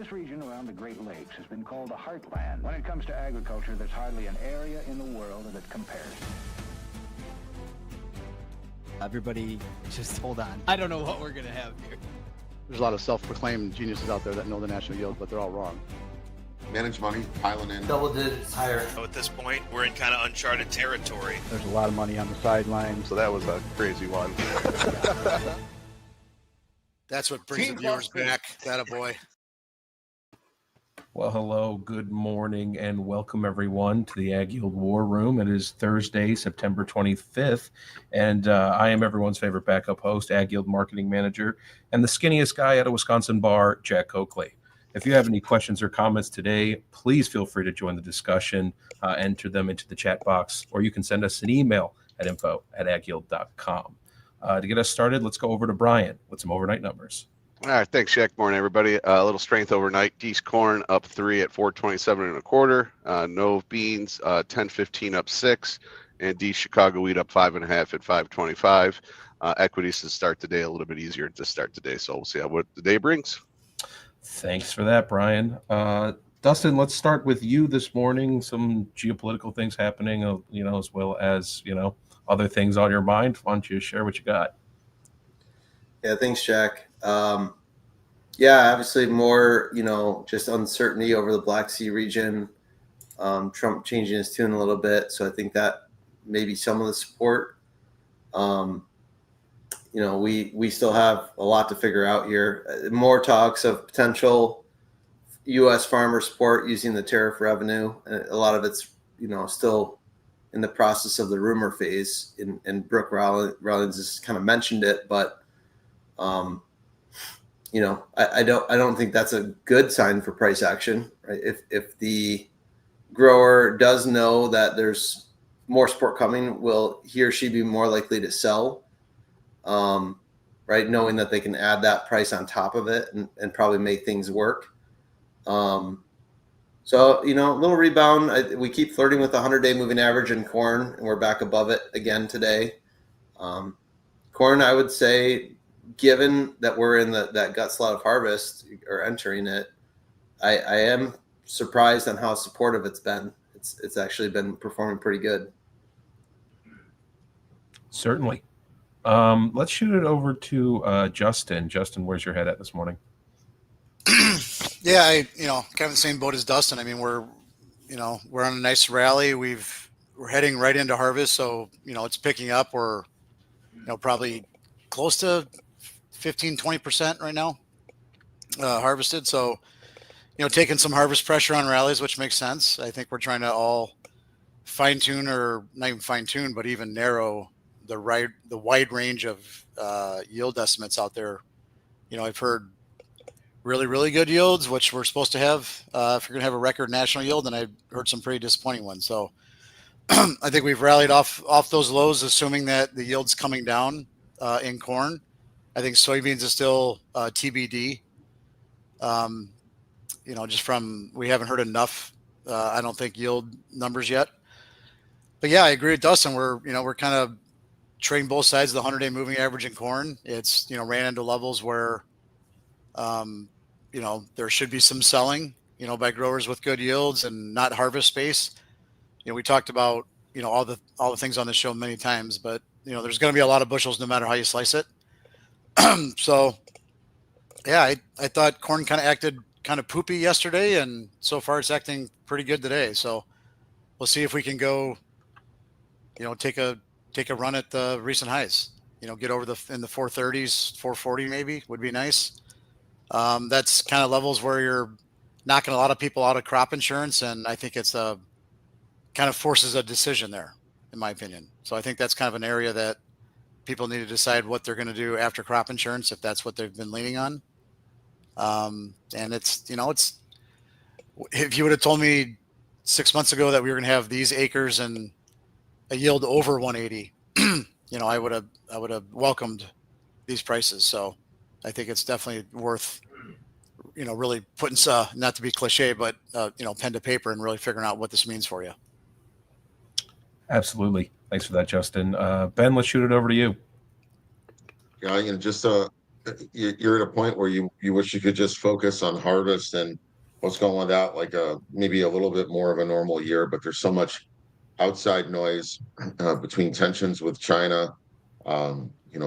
This region around the Great Lakes has been called the heartland. When it comes to agriculture, there's hardly an area in the world that compares. Everybody, just hold on. I don't know what we're going to have here. There's a lot of self-proclaimed geniuses out there that know the national yield, but they're all wrong. Manage money, piling in. Double digits higher. So at this point, we're in kind of uncharted territory. There's a lot of money on the sidelines. So that was a crazy one. That's what brings the viewers back. That a boy. Well, hello, good morning, and welcome everyone to the AgYield War Room. It is Thursday, September 25th, and I am everyone's favorite backup host, AgYield Marketing Manager, and the skinniest guy at a Wisconsin bar, Jack Coakley. If you have any questions or comments today, please feel free to join the discussion, enter them into the chat box, or you can send us an email at info@agyield.com. To get us started, let's go over to Brian with some overnight numbers. All right, thanks, Jack. Morning, everybody. A little strength overnight. D's corn up 3 at 427.25. No beans 10.15 up 6, and D Chicago wheat up 5.5 at 5.25. Equities to start the day a little bit easier to start today, so we'll see what the day brings. Thanks for that, Brian. Dustin, let's start with you this morning. Some geopolitical things happening, as well as other things on your mind. Why don't you share what you got? Yeah, thanks, Jack. Yeah, obviously more, just uncertainty over the Black Sea region. Trump changing his tune a little bit. So I think that maybe some of the support. We still have a lot to figure out here. More talks of potential U.S. farmer support using the tariff revenue. And a lot of it's, still in the process of the rumor phase. And Brooke Ryland has kind of mentioned it, but I don't think that's a good sign for price action, right? If the grower does know that there's more support coming, will he or she be more likely to sell, right? Knowing that they can add that price on top of it and probably make things work. So, a little rebound. We keep flirting with the 100-day moving average in corn, and we're back above it again today. Corn, I would say, given that we're in that gut slot of harvest or entering it, I am surprised on how supportive it's been. It's actually been performing pretty good. Certainly. Let's shoot it over to Justin. Justin, where's your head at this morning? Yeah, kind of the same boat as Dustin. I mean, we're on a nice rally. We're heading right into harvest, so it's picking up. We're probably close to 15-20% right now harvested. So, taking some harvest pressure on rallies, which makes sense. I think we're trying to all fine tune, or not even fine tune, but even narrow the wide range of yield estimates out there. I've heard really, really good yields, which we're supposed to have if you're going to have a record national yield, and I've heard some pretty disappointing ones. So I think we've rallied off those lows, assuming that the yield's coming down in corn. I think soybeans is still TBD. Just from, we haven't heard enough, I don't think, yield numbers yet. But yeah, I agree with Dustin. We're kind of trading both sides of the 100-day moving average in corn. It's, ran into levels where, there should be some selling, by growers with good yields and not harvest space. We talked about, all the things on the show many times, but, there's going to be a lot of bushels no matter how you slice it. So, yeah, I thought corn kind of acted kind of poopy yesterday, and so far it's acting pretty good today. So we'll see if we can go, take a run at the recent highs. Get over in the 430s, 440 maybe would be nice. That's kind of levels where you're knocking a lot of people out of crop insurance, and I think it's kind of forces a decision there, in my opinion. So I think that's kind of an area that people need to decide what they're going to do after crop insurance, if that's what they've been leaning on. And it's, if you would have told me 6 months ago that we were going to have these acres and a yield over 180, I would have welcomed these prices. So I think it's definitely worth, really putting, not to be cliche, but, pen to paper and really figuring out what this means for you. Absolutely. Thanks for that, Justin. Ben, let's shoot it over to you. Yeah, just you're at a point where you wish you could just focus on harvest and what's going without like maybe a little bit more of a normal year, but there's so much outside noise between tensions with China,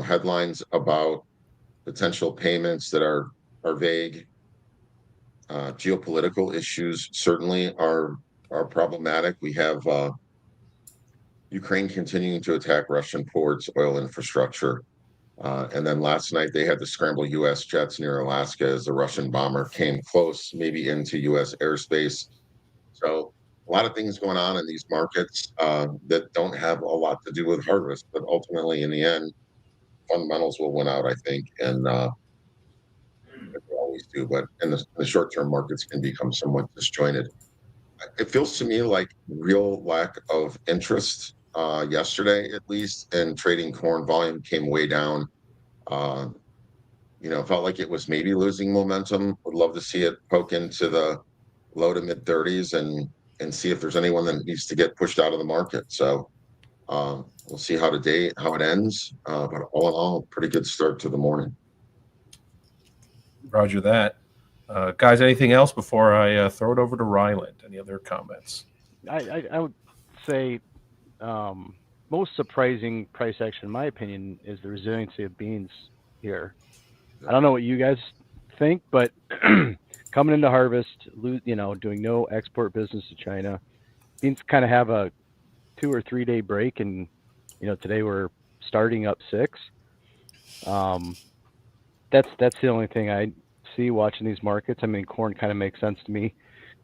headlines about potential payments that are vague. Geopolitical issues certainly are problematic. We have Ukraine continuing to attack Russian ports, oil infrastructure. And then last night they had to scramble U.S. jets near Alaska as the Russian bomber came close, maybe into U.S. airspace. So a lot of things going on in these markets that don't have a lot to do with harvest, but ultimately in the end, fundamentals will win out, I think, and they always do. But in the short-term, markets can become somewhat disjointed. It feels to me like real lack of interest yesterday, at least, in trading corn. Volume came way down. Felt like it was maybe losing momentum. Would love to see it poke into the low to mid 30s and see if there's anyone that needs to get pushed out of the market. So we'll see how it ends. But all in all, pretty good start to the morning. Roger that. Guys, anything else before I throw it over to Ryland? Any other comments? I would say most surprising price action, in my opinion, is the resiliency of beans here. I don't know what you guys think, but coming into harvest, doing no export business to China, beans kind of have a 2 or 3 day break, and today we're starting up 6. That's the only thing I see watching these markets. I mean, corn kind of makes sense to me.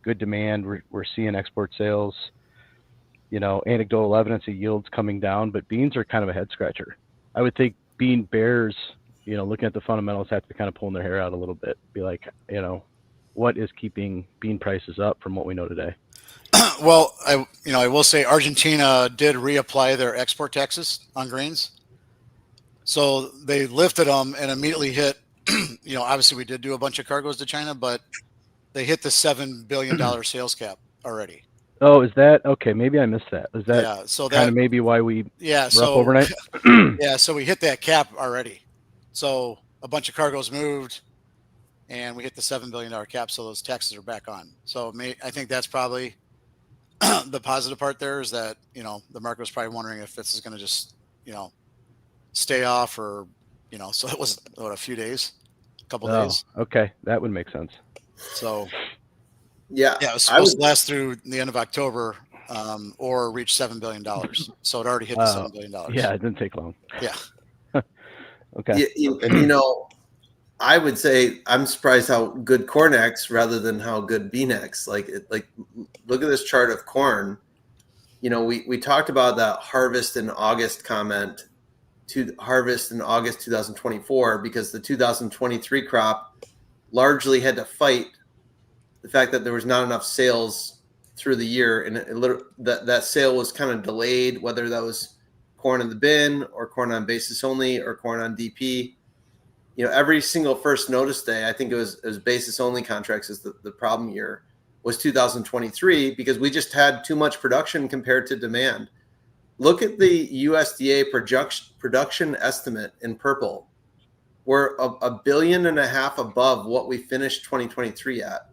Good demand. We're seeing export sales. Anecdotal evidence of yields coming down, but beans are kind of a head scratcher. I would think bean bears, looking at the fundamentals, have to be kind of pulling their hair out a little bit. Be like, what is keeping bean prices up from what we know today? Well, I will say Argentina did reapply their export taxes on grains. So they lifted them and immediately hit, obviously we did do a bunch of cargoes to China, but they hit the $7 billion sales cap already. Oh, is that okay? Maybe I missed that. Is that kind of maybe why we were up overnight? So we hit that cap already. So a bunch of cargoes moved and we hit the $7 billion cap. So those taxes are back on. So I think that's probably the positive part there, is that, the market was probably wondering if this is going to just, stay off or, so it was a few days, a couple days. Okay. That would make sense. So yeah, it was supposed to last through the end of October or reach $7 billion. So it already hit the $7 billion. Yeah, it didn't take long. Yeah. Okay. I would say I'm surprised how good corn acts rather than how good bean acts. Like look at this chart of corn. We talked about that harvest in August comment to harvest in August 2024, because the 2023 crop largely had to fight the fact that there was not enough sales through the year, and that sale was kind of delayed, whether that was corn in the bin or corn on basis only or corn on DP. Every single first notice day, I think it was basis only contracts is the problem year, was 2023, because we just had too much production compared to demand. Look at the USDA production estimate in purple. We're $1.5 billion above what we finished 2023 at.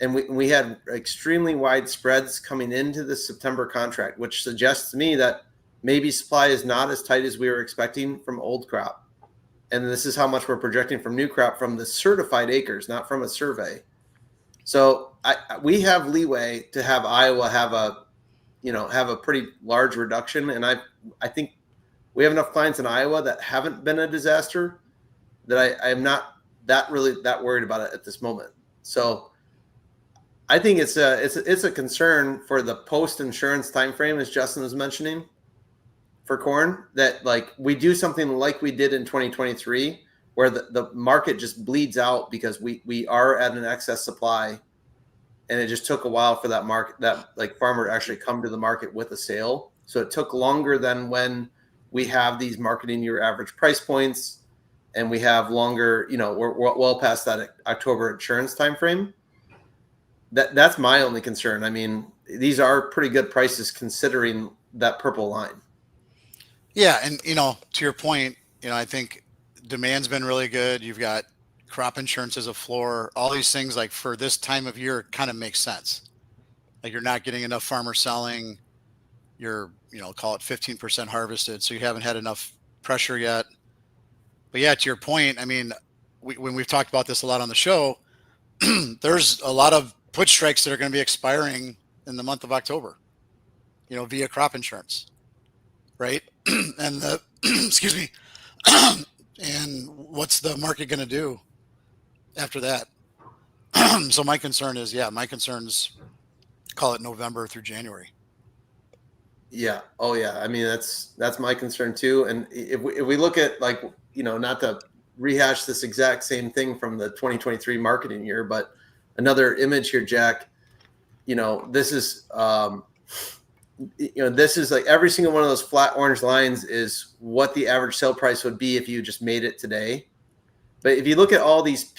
And we had extremely wide spreads coming into the September contract, which suggests to me that maybe supply is not as tight as we were expecting from old crop. And this is how much we're projecting from new crop from the certified acres, not from a survey. So we have leeway to have Iowa have a pretty large reduction. And I think we have enough clients in Iowa that haven't been a disaster that I am not that worried about it at this moment. So I think it's a concern for the post-insurance timeframe, as Justin was mentioning, for corn, that we do something like we did in 2023, where the market just bleeds out because we are at an excess supply, and it just took a while for that farmer to actually come to the market with a sale. So it took longer than when we have these marketing year average price points, and we have longer, we're well past that October insurance timeframe. That's my only concern. I mean, these are pretty good prices considering that purple line. Yeah. And, to your point, I think demand's been really good. You've got crop insurance as a floor. All these things, like for this time of year, kind of makes sense. Like you're not getting enough farmers selling. You're, call it 15% harvested, so you haven't had enough pressure yet. But yeah, to your point, I mean, when we've talked about this a lot on the show, there's a lot of put strikes that are going to be expiring in the month of October, via crop insurance, right? And the excuse me, and what's the market going to do after that? So my concern is, call it November through January. Yeah. Oh yeah. I mean, that's my concern too. And if we look at, like, not to rehash this exact same thing from the 2023 marketing year, but another image here, Jack, this is, this is like every single one of those flat orange lines is what the average sale price would be if you just made it today. But if you look at all these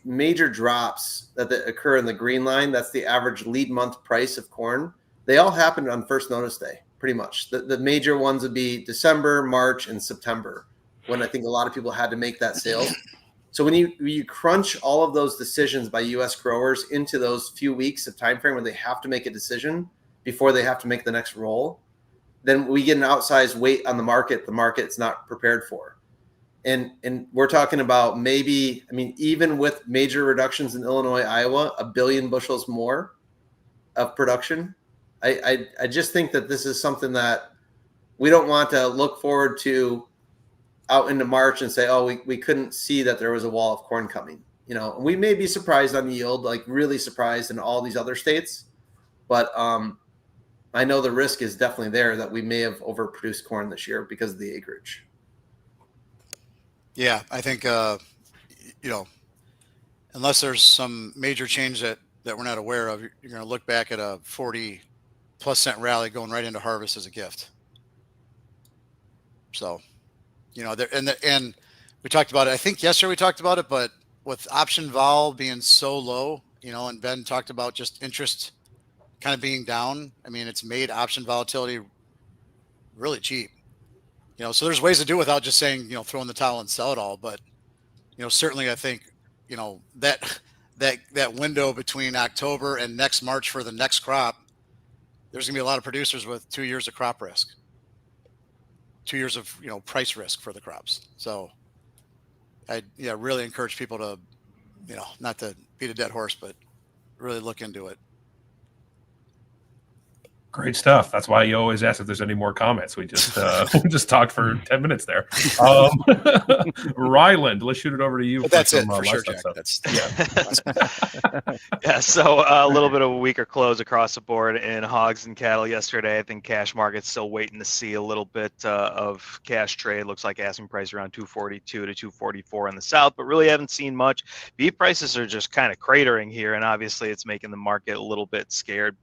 major drops that occur in the green line, that's the average lead month price of corn. They all happened on first notice day, pretty much. The major ones would be December, March, and September, when I think a lot of people had to make that sale. So when you crunch all of those decisions by U.S. growers into those few weeks of time frame when they have to make a decision before they have to make the next roll, then we get an outsized weight on the market's not prepared for. And we're talking about maybe, I mean, even with major reductions in Illinois, Iowa, 1 billion bushels more of production. I just think that this is something that we don't want to look forward to out into March and say, oh, we couldn't see that there was a wall of corn coming. We may be surprised on yield, like really surprised in all these other states. But I know the risk is definitely there that we may have overproduced corn this year because of the acreage. Yeah, I think, unless there's some major change that we're not aware of, you're going to look back at a 40+ cent rally going right into harvest as a gift. So, and we talked about it. I think yesterday we talked about it, but with option vol being so low, and Ben talked about just interest kind of being down. I mean, it's made option volatility really cheap. So there's ways to do it without just saying, throw in the towel and sell it all. But, certainly I think, that window between October and next March for the next crop, there's going to be a lot of producers with 2 years of crop risk, 2 years of, price risk for the crops. So I really encourage people to, not to beat a dead horse, but really look into it. Great stuff. That's why you always ask if there's any more comments. We just we just talked for 10 minutes there. Ryland, let's shoot it over to you. But that's it for sure, Jack. Yeah. So a little bit of a weaker close across the board in hogs and cattle yesterday. I think cash market's still waiting to see a little bit of cash trade. Looks like asking price around 242 to 244 in the south, but really haven't seen much. Beef prices are just kind of cratering here, and obviously it's making the market a little bit scared.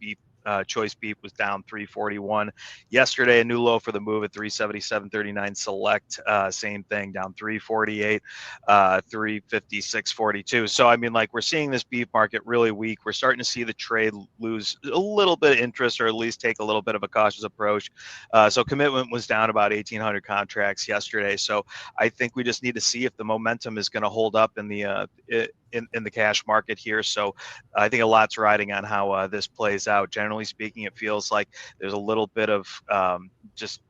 Choice beef was down 341 yesterday, a new low for the move at 377.39 select. Same thing, down 348, 356.42. So I mean, like, we're seeing this beef market really weak. We're starting to see the trade lose a little bit of interest, or at least take a little bit of a cautious approach. So commitment was down about 1,800 contracts yesterday. So I think we just need to see if the momentum is going to hold up in the in the cash market here. So I think a lot's riding on how this plays out. Generally speaking, it feels like there's a little bit of just,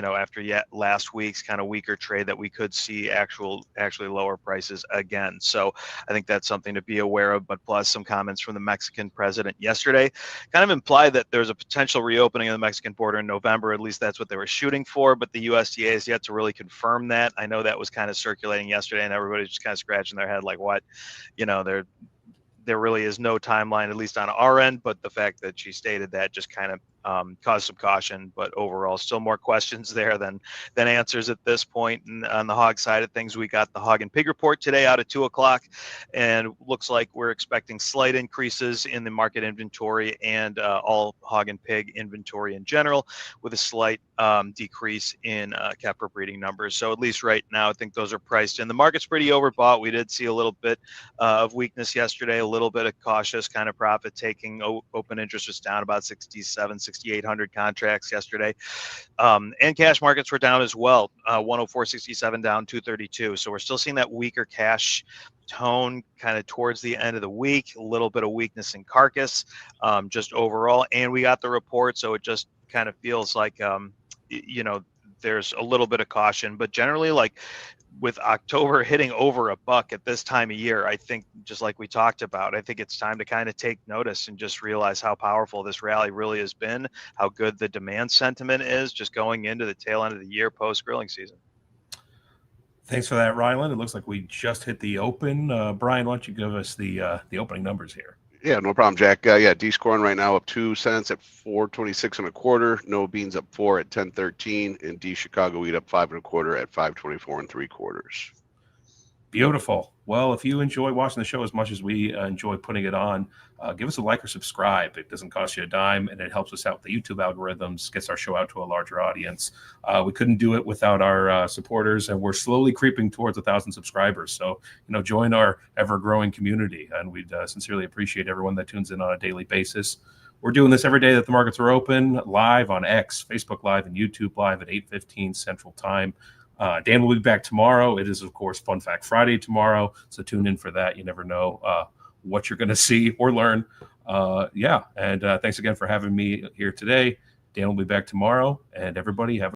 after last week's kind of weaker trade, that we could see actually lower prices again. So I think that's something to be aware of. But plus, some comments from the Mexican president yesterday kind of implied that there's a potential reopening of the Mexican border in November. At least that's what they were shooting for. But the USDA has yet to really confirm that. I know that was kind of circulating yesterday, and everybody's just kind of scratching their head like, what? There really is no timeline, at least on our end, but the fact that she stated that just kind of caused some caution. But overall, still more questions there than answers at this point. And on the hog side of things, we got the hog and pig report today out at 2:00, and looks like we're expecting slight increases in the market inventory and all hog and pig inventory in general, with a slight decrease in captive breeding numbers. So at least right now, I think those are priced in. The market's pretty overbought. We did see a little bit of weakness yesterday, a little bit of cautious kind of profit taking. Open interest was down about 67, 6,800 contracts yesterday. And cash markets were down as well. 104.67 down 232. So we're still seeing that weaker cash tone kind of towards the end of the week. A little bit of weakness in carcass, just overall. And we got the report, so it just kind of feels like there's a little bit of caution, but generally, like with October hitting over $1 at this time of year, I think, just like we talked about, I think it's time to kind of take notice and just realize how powerful this rally really has been, how good the demand sentiment is just going into the tail end of the year post grilling season. Thanks for that, Ryland. It looks like we just hit the open. Brian, why don't you give us the opening numbers here? Yeah, no problem, Jack. D's scoring right now up 2 cents at 426 1/4. No beans up 4 at 1013, and D Chicago wheat up 5 1/4 at 524 3/4. Beautiful. Well, if you enjoy watching the show as much as we enjoy putting it on, give us a like or subscribe. It doesn't cost you a dime, and it helps us out with the YouTube algorithms, gets our show out to a larger audience. We couldn't do it without our supporters, and we're slowly creeping towards 1,000 subscribers. So, join our ever-growing community, and we'd sincerely appreciate everyone that tunes in on a daily basis. We're doing this every day that the markets are open, live on X, Facebook Live, and YouTube Live at 8:15 Central Time. Dan will be back tomorrow. It is, of course, Fun Fact Friday tomorrow, so tune in for that. You never know what you're going to see or learn. And thanks again for having me here today. Dan will be back tomorrow, and everybody have